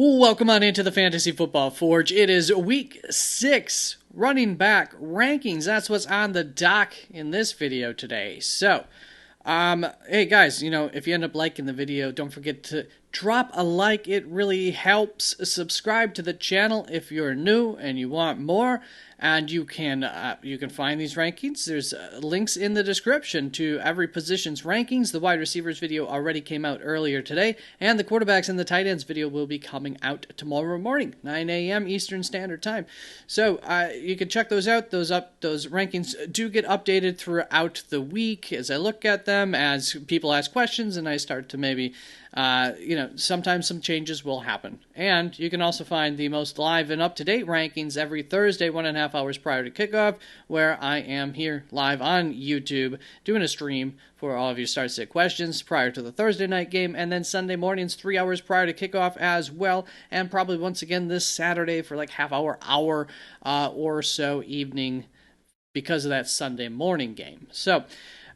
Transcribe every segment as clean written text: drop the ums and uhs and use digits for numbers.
Welcome on into the Fantasy Football Forge. It is week 6 running back rankings. That's what's on the dock in this video today. So, hey guys, if you end up liking the video, don't forget to drop a like. It really helps. Subscribe to the channel if you're new and you want more. And you can find these rankings. There's links in the description to every position's rankings. The wide receivers video already came out earlier today, and the quarterbacks and the tight ends video will be coming out tomorrow morning, 9 a.m. Eastern Standard Time. So you can check those out. Those rankings do get updated throughout the week as I look at them, as people ask questions, and I start to maybe sometimes some changes will happen. And you can also find the most live and up-to-date rankings every Thursday, 1.5 hours prior to kickoff, where I am here live on YouTube doing a stream for all of your start-sit questions prior to the Thursday night game, and then Sunday mornings, 3 hours prior to kickoff as well, and probably once again this Saturday for like hour or so evening because of that Sunday morning game. So,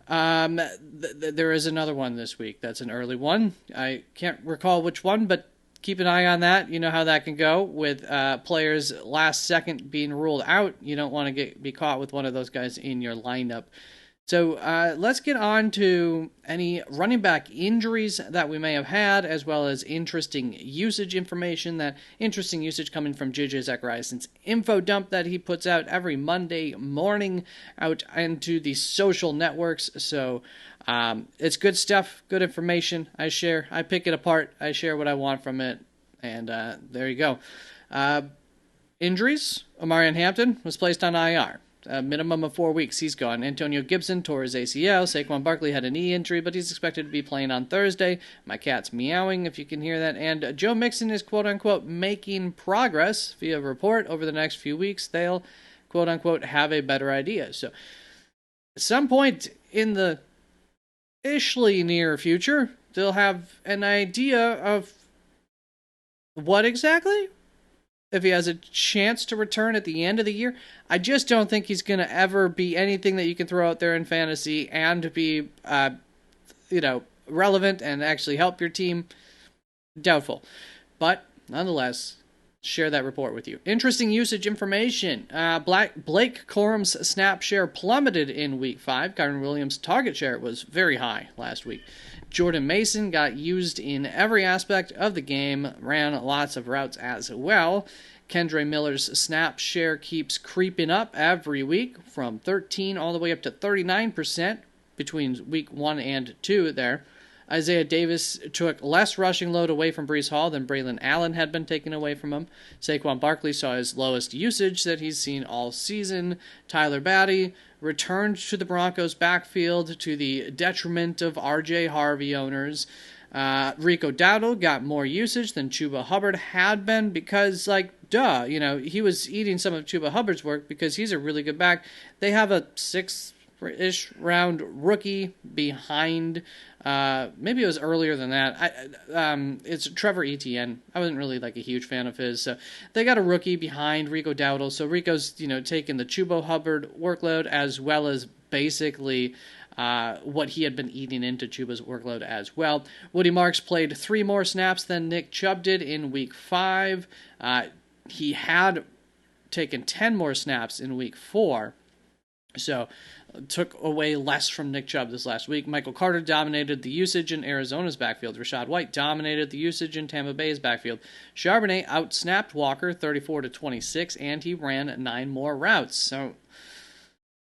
there is another one this week. That's an early one. I can't recall which one, but keep an eye on that. You know how that can go with players last second being ruled out. You don't want to be caught with one of those guys in your lineup. So let's get on to any running back injuries that we may have had, as well as interesting usage information. That interesting usage coming from JJ Zachariason's info dump that he puts out every Monday morning out into the social networks. So it's good stuff, good information. I pick it apart, I share what I want from it, and there you go. Injuries: Omarion Hampton was placed on IR. A minimum of 4 weeks, he's gone. Antonio Gibson tore his ACL. Saquon Barkley had a knee injury, but he's expected to be playing on Thursday. My cat's meowing, if you can hear that. And Joe Mixon is, quote-unquote, making progress via report. Over the next few weeks, they'll, quote-unquote, have a better idea. So, at some point in the ishly near future, they'll have an idea of what exactly? If he has a chance to return at the end of the year. I just don't think he's going to ever be anything that you can throw out there in fantasy and be, relevant and actually help your team. Doubtful. But, nonetheless, share that report with you. Interesting usage information. Blake Corum's snap share plummeted in Week 5. Kyren Williams' target share was very high last week. Jordan Mason got used in every aspect of the game, ran lots of routes as well. Kendre Miller's snap share keeps creeping up every week, from 13 all the way up to 39% between Week 1 and 2 there. Isaiah Davis took less rushing load away from Breece Hall than Braylon Allen had been taken away from him. Saquon Barkley saw his lowest usage that he's seen all season. Tyler Batty returned to the Broncos' backfield to the detriment of R.J. Harvey owners. Rico Dowdle got more usage than Chuba Hubbard had been because, he was eating some of Chuba Hubbard's work because he's a really good back. They have a 6th-ish round rookie behind. Maybe it was earlier than that. It's Trevor Etienne. I wasn't really a huge fan of his. So they got a rookie behind Rico Dowdle. So Rico's taking the Chuba Hubbard workload as well as basically what he had been eating into Chuba's workload as well. Woody Marks played 3 more snaps than Nick Chubb did in Week 5. He had taken 10 more snaps in Week 4. So took away less from Nick Chubb this last week. Michael Carter dominated the usage in Arizona's backfield. Rashad White dominated the usage in Tampa Bay's backfield. Charbonnet outsnapped Walker 34-26, and he ran 9 more routes. So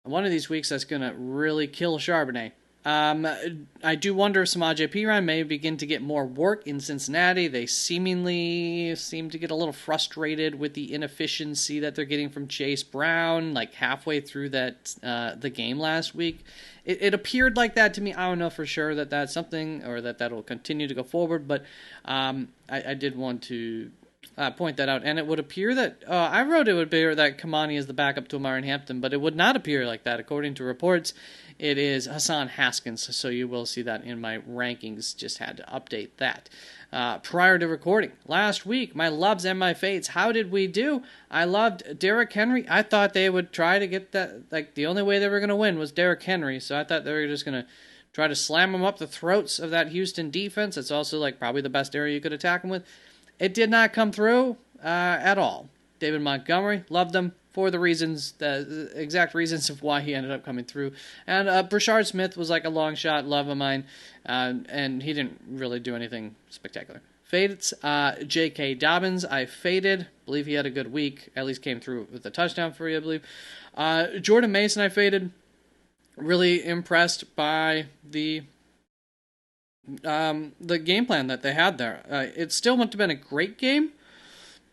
one of these weeks that's going to really kill Charbonnet. I do wonder if Samaje Perine may begin to get more work in Cincinnati. They seem to get a little frustrated with the inefficiency that they're getting from Chase Brown, halfway through the game last week. It appeared like that to me. I don't know for sure that that's something, or that'll continue to go forward, but I did want to point that out. And it would appear that, I wrote it would appear that Kamani is the backup to Omarion Hampton, but it would not appear like that. According to reports, it is Hassan Haskins, so you will see that in my rankings. Just had to update that. Prior to recording, last week, my loves and my fates, how did we do? I loved Derrick Henry. I thought they would try to get that, the only way they were going to win was Derrick Henry, so I thought they were just going to try to slam him up the throats of that Houston defense. It's also, probably the best area you could attack him with. It did not come through at all. David Montgomery, loved him for the exact reasons of why he ended up coming through. And Brashard Smith was like a long shot, love of mine, and he didn't really do anything spectacular. Fades, J.K. Dobbins, I faded. Believe he had a good week. At least came through with a touchdown for you, I believe. Jordan Mason, I faded. Really impressed by the game plan that they had there. It still wouldn't have been a great game,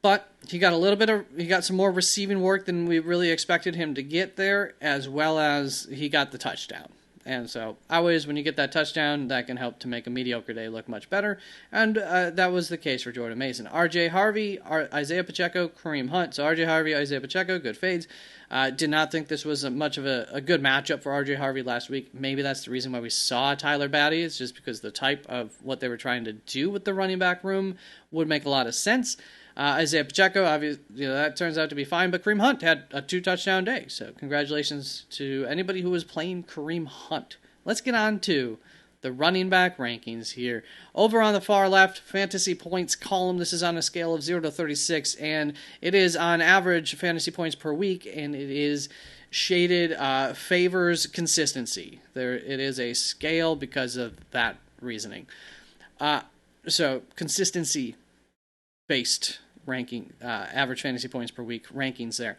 but he got some more receiving work than we really expected him to get there, as well as he got the touchdown. And so, always, when you get that touchdown, that can help to make a mediocre day look much better. And that was the case for Jordan Mason. R.J. Harvey, Isaiah Pacheco, Kareem Hunt. So, R.J. Harvey, Isaiah Pacheco, good fades. Did not think this was much of a good matchup for R.J. Harvey last week. Maybe that's the reason why we saw Tyler Batty. It's just because the type of what they were trying to do with the running back room would make a lot of sense. Isaiah Pacheco, obviously, that turns out to be fine, but Kareem Hunt had a 2-touchdown day, so congratulations to anybody who was playing Kareem Hunt. Let's get on to the running back rankings here. Over on the far left, fantasy points column, this is on a scale of 0 to 36, and it is on average fantasy points per week, and it is shaded favors consistency. It is a scale because of that reasoning. So, consistency-based ranking, average fantasy points per week rankings there.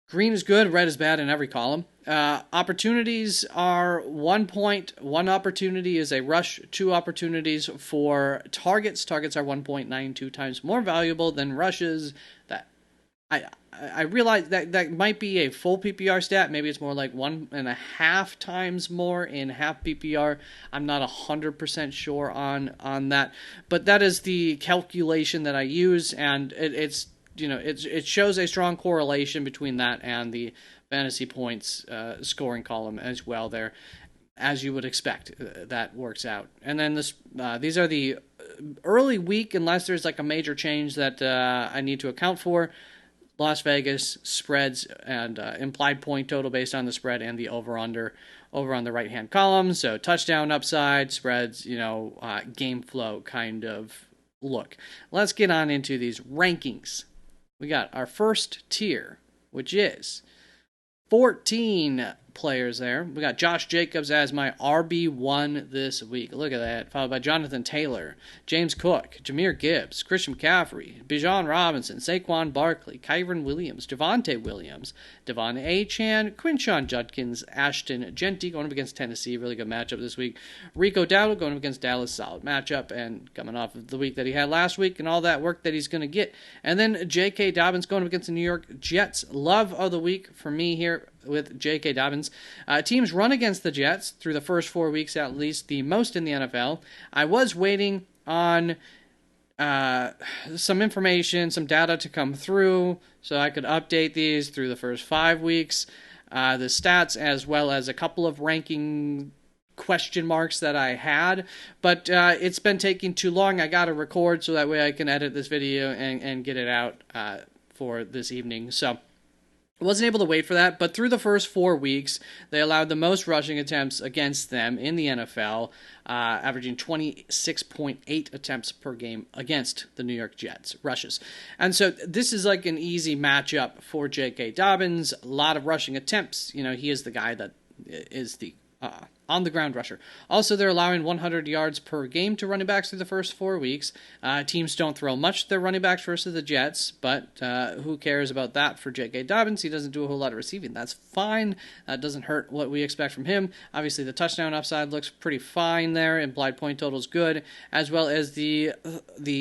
Green is good, red is bad in every column. Opportunities are 1 point. One opportunity is a rush. 2 opportunities for targets. Targets are 1.92 times more valuable than rushes. That I realize that might be a full PPR stat. Maybe it's more like 1.5 times more in half PPR. I'm not 100% sure on that, but that is the calculation that I use, and it shows a strong correlation between that and the fantasy points scoring column as well there, as you would expect. That works out. And then these are the early week, unless there's like a major change that I need to account for. Las Vegas spreads and implied point total based on the spread and the over-under over on the right-hand column. So touchdown upside, spreads, game flow kind of look. Let's get on into these rankings. We got our first tier, which is 14 players there. We got Josh Jacobs as my RB1 this week. Look at that. Followed by Jonathan Taylor, James Cook, Jahmyr Gibbs, Christian McCaffrey, Bijan Robinson, Saquon Barkley, Kyren Williams, Javonte Williams, Devon Achane, Quinshon Judkins, Ashton Genty going up against Tennessee. Really good matchup this week. Rico Dowdle going up against Dallas. Solid matchup, and coming off of the week that he had last week and all that work that he's going to get. And then J.K. Dobbins going up against the New York Jets. Love of the week for me here with J.K. Dobbins. Teams run against the Jets through the first 4 weeks, at least the most in the NFL. I was waiting on some information, some data to come through so I could update these through the first 5 weeks. The stats, as well as a couple of ranking question marks that I had, but it's been taking too long. I got to record so that way I can edit this video and get it out for this evening. So I wasn't able to wait for that, but through the first 4 weeks, they allowed the most rushing attempts against them in the NFL, averaging 26.8 attempts per game against the New York Jets rushes. And so this is like an easy matchup for J.K. Dobbins. A lot of rushing attempts. He is the guy that is the on-the-ground rusher. Also, they're allowing 100 yards per game to running backs through the first 4 weeks. Teams don't throw much to their running backs versus the Jets, but who cares about that for J.K. Dobbins? He doesn't do a whole lot of receiving. That's fine. That doesn't hurt what we expect from him. Obviously, the touchdown upside looks pretty fine there. Implied point total is good, as well as the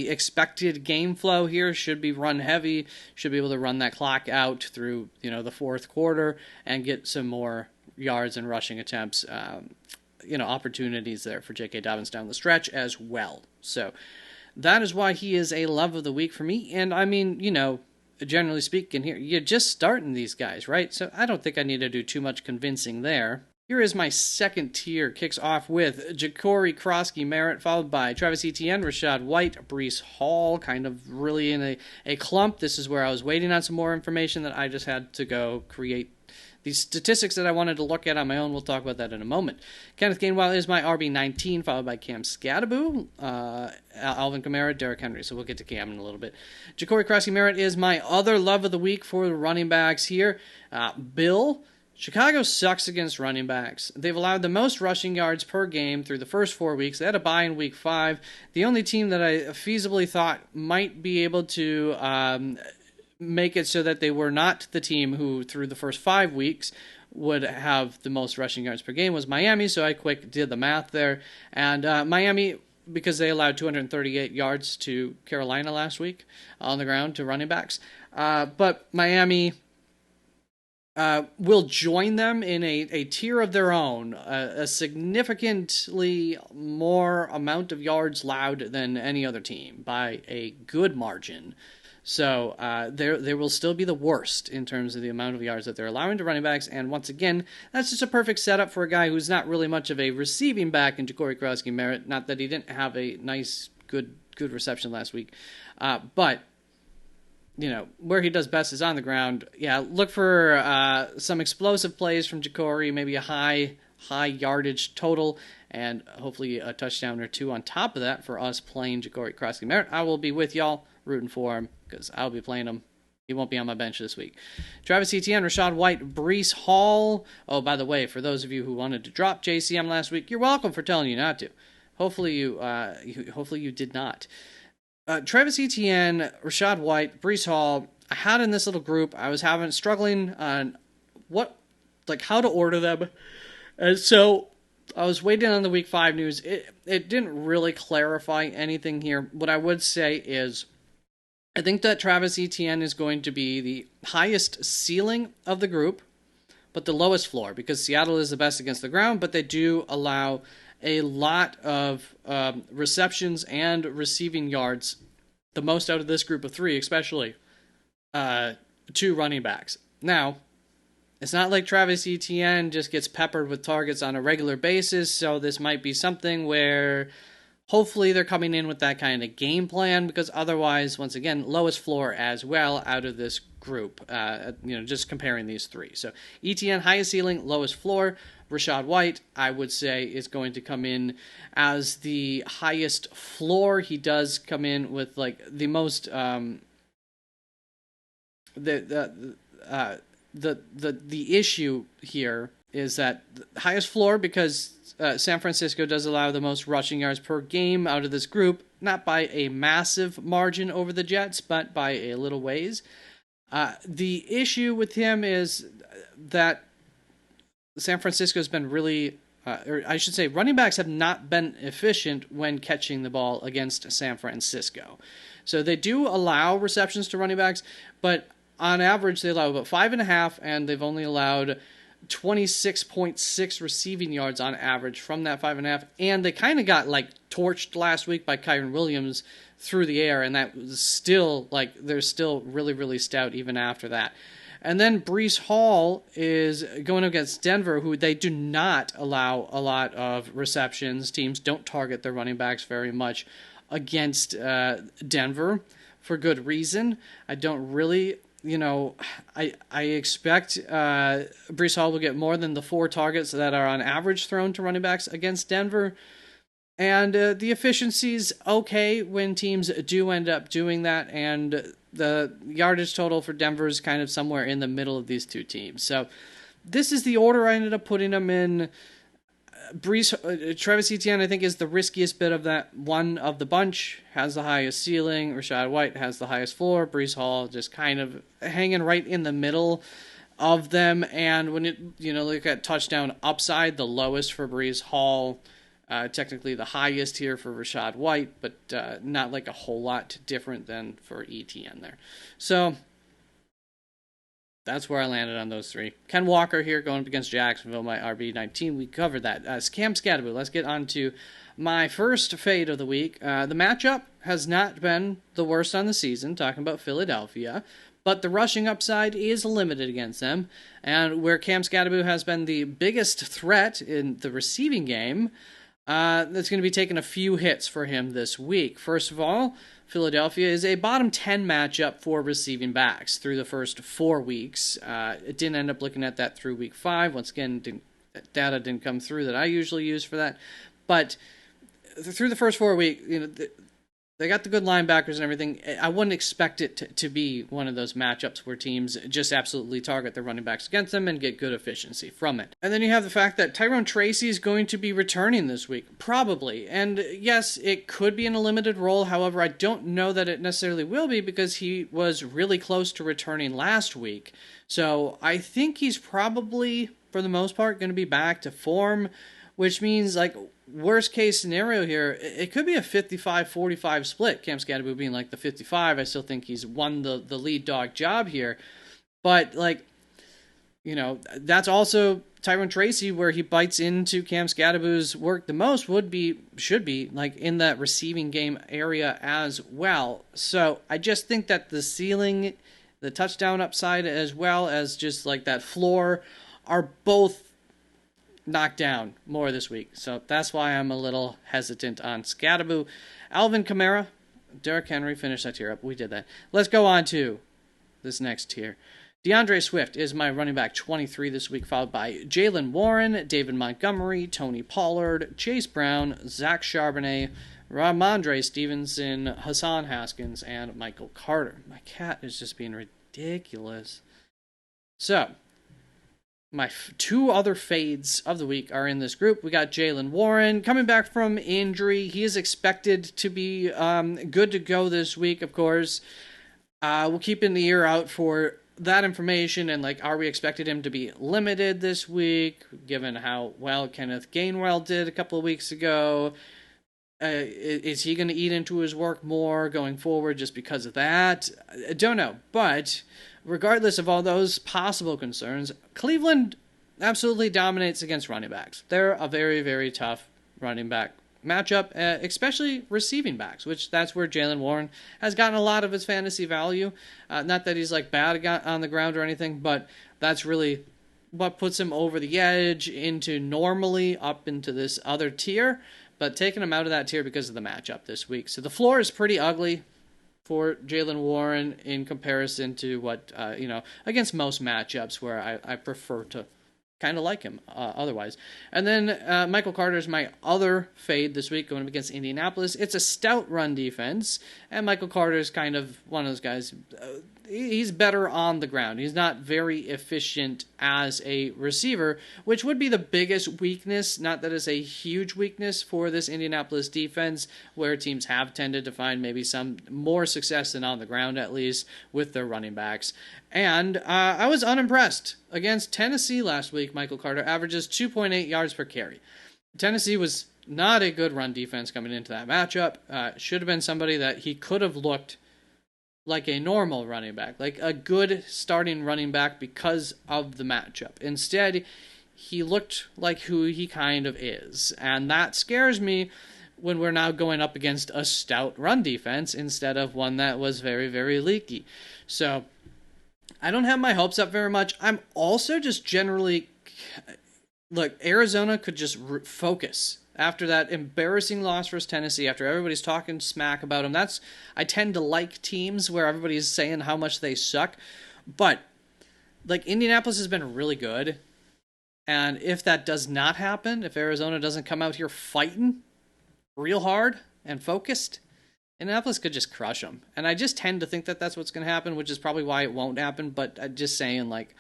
expected game flow here should be run heavy. Should be able to run that clock out through the fourth quarter and get some more yards and rushing attempts, opportunities there for J.K. Dobbins down the stretch as well. So that is why he is a love of the week for me. And I mean, generally speaking here, you're just starting these guys, right? So I don't think I need to do too much convincing there. Here is my second tier. Kicks off with Ja'Cory Krosky Merritt, followed by Travis Etienne, Rachaad White, Breece Hall, kind of really in a clump. This is where I was waiting on some more information that I just had to go create these statistics that I wanted to look at on my own. We'll talk about that in a moment. Kenneth Gainwell is my RB19, followed by Cam Skattebo, Alvin Kamara, Derrick Henry. So we'll get to Cam in a little bit. Ja'Cory Krosky Merritt is my other love of the week for the running backs here. Bill, Chicago sucks against running backs. They've allowed the most rushing yards per game through the first 4 weeks. They had a bye in week 5. The only team that I feasibly thought might be able to make it so that they were not the team who, through the first 5 weeks, would have the most rushing yards per game was Miami, so I did the math there. And Miami, because they allowed 238 yards to Carolina last week on the ground to running backs. But Miami will join them in a tier of their own, a significantly more amount of yards allowed than any other team by a good margin. So they will still be the worst in terms of the amount of yards that they're allowing to running backs. And once again, that's just a perfect setup for a guy who's not really much of a receiving back in Ja'Cory Krosky Merritt. Not that he didn't have a nice, good reception last week. But, you know, where he does best is on the ground. Yeah, look for some explosive plays from Ja'Cory, maybe a high yardage total, and hopefully a touchdown or two on top of that for us playing Ja'Cory Krosky Merritt. I will be with y'all rooting for him because I'll be playing him. He won't be on my bench this week. Travis Etienne, Rachaad White, Breece Hall. Oh, by the way, for those of you who wanted to drop JCM last week, you're welcome for telling you not to. Hopefully you did not. Travis Etienne, Rachaad White, Breece Hall. I had in this little group. I was struggling on how to order them, and so I was waiting on the Week 5 news. It didn't really clarify anything here. What I would say is, I think that Travis Etienne is going to be the highest ceiling of the group, but the lowest floor, because Seattle is the best against the ground, but they do allow a lot of receptions and receiving yards, the most out of this group of 3, especially to running backs. Now, it's not like Travis Etienne just gets peppered with targets on a regular basis, so this might be something where hopefully they're coming in with that kind of game plan, because otherwise, once again, lowest floor as well out of this group, just comparing these 3. So Etienne, highest ceiling, lowest floor. Rachaad White, I would say, is going to come in as the highest floor. He does come in with the most the issue here is that the highest floor, because San Francisco does allow the most rushing yards per game out of this group, not by a massive margin over the Jets, but by a little ways. The issue with him is that San Francisco has been really, or I should say, running backs have not been efficient when catching the ball against San Francisco. So they do allow receptions to running backs, but on average they allow about 5.5, and they've only allowed 26.6 receiving yards on average from that 5.5, and they kind of got torched last week by Kyren Williams through the air, and that was still they're still really, really stout even after that. And then Breece Hall is going against Denver, who they do not allow a lot of receptions. Teams don't target their running backs very much against Denver for good reason. I don't really, I expect Breece Hall will get more than the 4 targets that are on average thrown to running backs against Denver. And the efficiency's okay when teams do end up doing that, and the yardage total for Denver is kind of somewhere in the middle of these 2 teams. So this is the order I ended up putting them in. Travis Etienne, I think, is the riskiest bit of that one of the bunch, has the highest ceiling. Rachaad White has the highest floor. Breece Hall just kind of hanging right in the middle of them. And when you look at touchdown upside, the lowest for Breece Hall, technically the highest here for Rachaad White, but not a whole lot different than for Etienne there. So That's where I landed on those three. Ken Walker here going up against Jacksonville, my RB19. We covered that. Cam Skattebo. Let's get on to my first fade of the week. The matchup has not been the worst on the season, talking about Philadelphia, but the rushing upside is limited against them. And where Cam Skattebo has been the biggest threat in the receiving game, that's going to be taking a few hits for him this week. First of all, Philadelphia is a bottom 10 matchup for receiving backs through the first 4 weeks. It didn't end up looking at that through week 5. Once again, data didn't come through that I usually use for that. But through the first 4 weeks, they got the good linebackers and everything. I wouldn't expect it to be one of those matchups where teams just absolutely target their running backs against them and get good efficiency from it. And then you have the fact that Tyrone Tracy is going to be returning this week, probably. And yes, it could be in a limited role. However, I don't know that it necessarily will be because he was really close to returning last week. So I think he's probably, for the most part, going to be back to form, which means, like, worst case scenario here, it could be a 55-45 split. Cam Skattebo being like the 55. I still think he's won the lead dog job here. But, like, that's also Tyrone Tracy, where he bites into Cam Skattebo's work the most, should be, like, in that receiving game area as well. So I just think that the ceiling, the touchdown upside, as well as just, like, that floor are both knocked down more this week. So that's why I'm a little hesitant on Skattebo. Alvin Kamara, Derrick Henry, finish that tier up. We did that. Let's go on to this next tier. DeAndre Swift is my running back 23 this week, followed by Jaylen Warren, David Montgomery, Tony Pollard, Chase Brown, Zach Charbonnet, Ramondre Stevenson, Hassan Haskins, and Michael Carter. My cat is just being ridiculous. So, my 2 other fades of the week are in this group. We got Jaylen Warren coming back from injury. He is expected to be good to go this week, of course. We'll keep an ear out for that information and, like, are we expected him to be limited this week, given how well Kenneth Gainwell did a couple of weeks ago? Is he going to eat into his work more going forward just because of that? I don't know, but regardless of all those possible concerns, Cleveland absolutely dominates against running backs. They're a very, very tough running back matchup, especially receiving backs, which that's where Jaylen Warren has gotten a lot of his fantasy value. Not that he's, like, bad on the ground or anything, but that's really what puts him over the edge into normally up into this other tier, but taking him out of that tier because of the matchup this week. So the floor is pretty ugly for Jaylen Warren in comparison to what, against most matchups where I prefer to kind of like him otherwise. And then Michael Carter is my other fade this week going up against Indianapolis. It's a stout run defense, and Michael Carter is kind of one of those guys. He's better on the ground. He's not very efficient as a receiver, which would be the biggest weakness. Not that it's a huge weakness for this Indianapolis defense, where teams have tended to find maybe some more success than on the ground, at least, with their running backs. And I was unimpressed. Against Tennessee last week, Michael Carter averages 2.8 yards per carry. Tennessee was not a good run defense coming into that matchup. Should have been somebody that he could have looked like a normal running back, like a good starting running back because of the matchup. Instead, he looked like who he kind of is, and that scares me when we're now going up against a stout run defense instead of one that was very, very leaky. So I don't have my hopes up very much. I'm also just generally, look, Arizona could just focus. After that embarrassing loss versus Tennessee, after everybody's talking smack about them, I tend to like teams where everybody's saying how much they suck. But, like, Indianapolis has been really good. And if that does not happen, if Arizona doesn't come out here fighting real hard and focused, Indianapolis could just crush them. And I just tend to think that that's what's going to happen, which is probably why it won't happen. But I'm just saying, like,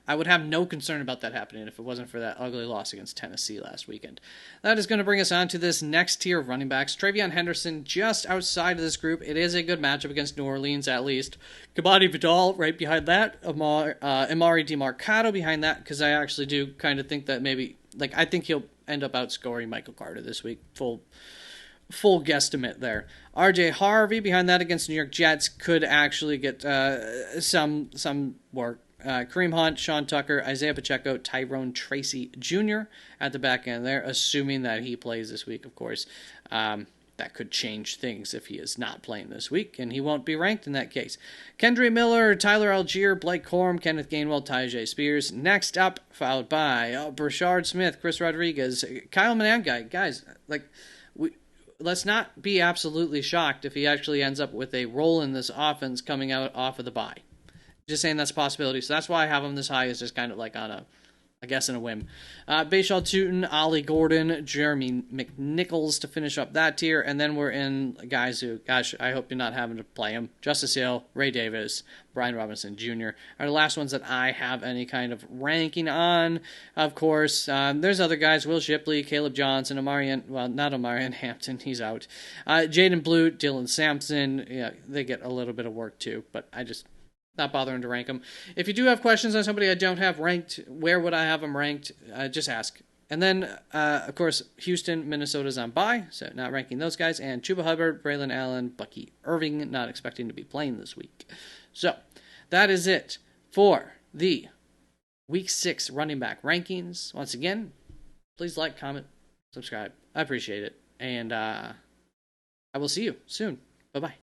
I would have no concern about that happening if it wasn't for that ugly loss against Tennessee last weekend. That is going to bring us on to this next tier of running backs. TreVeyon Henderson just outside of this group. It is a good matchup against New Orleans, at least. Kabadi Vidal right behind that. Amari DeMarcado behind that, because I actually do kind of think that maybe, like, I think he'll end up outscoring Michael Carter this week. full guesstimate there. RJ Harvey behind that against New York Jets could actually get some work. Kareem Hunt, Sean Tucker, Isaiah Pacheco, Tyrone Tracy Jr. at the back end there, assuming that he plays this week, of course. That could change things if he is not playing this week, and he won't be ranked in that case. Kendre Miller, Tyler Algier, Blake Corum, Kenneth Gainwell, Tyjae Spears. Next up, followed by Brashard Smith, Chris Rodriguez, Kyle Manangai. Guys, let's not be absolutely shocked if he actually ends up with a role in this offense coming out off of the bye. Just saying that's a possibility. So that's why I have him this high, is just kind of like on a whim. Bashal Tutin, Ollie Gordon, Jeremy McNichols to finish up that tier. And then we're in guys who, gosh, I hope you're not having to play him. Justice Hill, Ray Davis, Brian Robinson Jr. are the last ones that I have any kind of ranking on. Of course, there's other guys, Will Shipley, Caleb Johnson, not Amarian Hampton, he's out. Jaden Blue, Dylan Sampson, yeah, they get a little bit of work too, but I just not bothering to rank them. If you do have questions on somebody I don't have ranked, where would I have them ranked? Just ask. And then, of course, Houston, Minnesota's on bye, so not ranking those guys. And Chuba Hubbard, Braylon Allen, Bucky Irving, not expecting to be playing this week. So, that is it for the Week 6 running back rankings. Once again, please like, comment, subscribe. I appreciate it. And I will see you soon. Bye-bye.